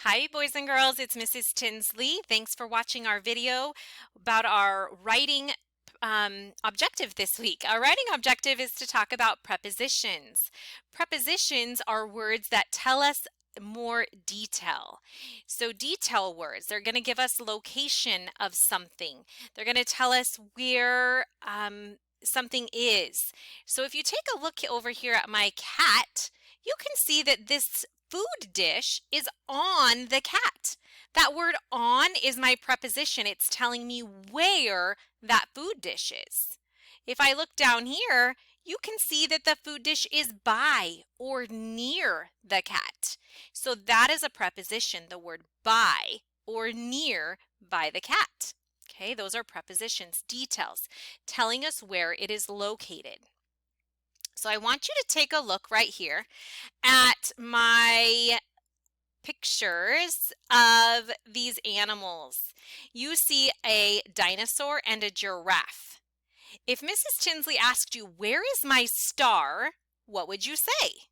Hi, boys and girls. It's Mrs. Tinsley. Thanks for watching our video about our writing objective this week. Our writing objective is to talk about prepositions. Prepositions are words that tell us more detail. So detail words, they're going to give us location of something. They're going to tell us where something is. So if you take a look over here at my cat, you can see that this food dish is on the cat. That word on is my preposition. It's telling me where that food dish is. If I look down here, you can see that the food dish is by or near the cat. So that is a preposition, the word by or near by the cat. Okay, those are prepositions, details, telling us where it is located. So I want you to take a look right here at my pictures of these animals. You see a dinosaur and a giraffe. If Mrs. Tinsley asked you, "Where is my star?" what would you say?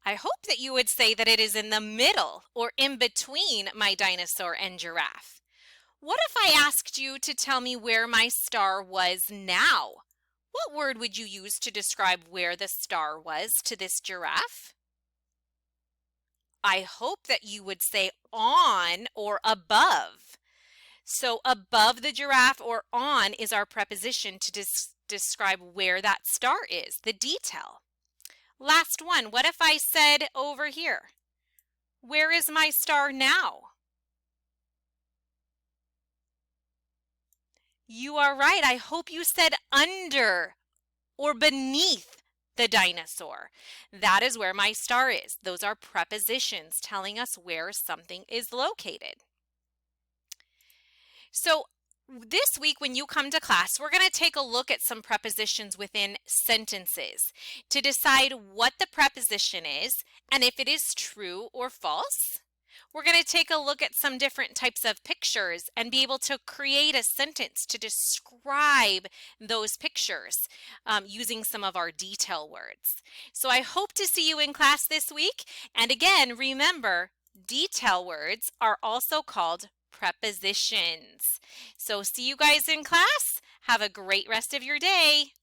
I hope that you would say that it is in the middle or in between my dinosaur and giraffe. What if I asked you to tell me where my star was now? What word would you use to describe where the star was to this giraffe? I hope that you would say on or above. So above the giraffe or on is our preposition to describe where that star is, the detail. Last one, what if I said over here, "Where is my star now?" You are right. I hope you said under or beneath the dinosaur. That is where my star is. Those are prepositions telling us where something is located. So this week when you come to class, we're going to take a look at some prepositions within sentences to decide what the preposition is and if it is true or false. We're going to take a look at some different types of pictures and be able to create a sentence to describe those pictures using some of our detail words. So I hope to see you in class this week. And again, remember, detail words are also called prepositions. So see you guys in class. Have a great rest of your day.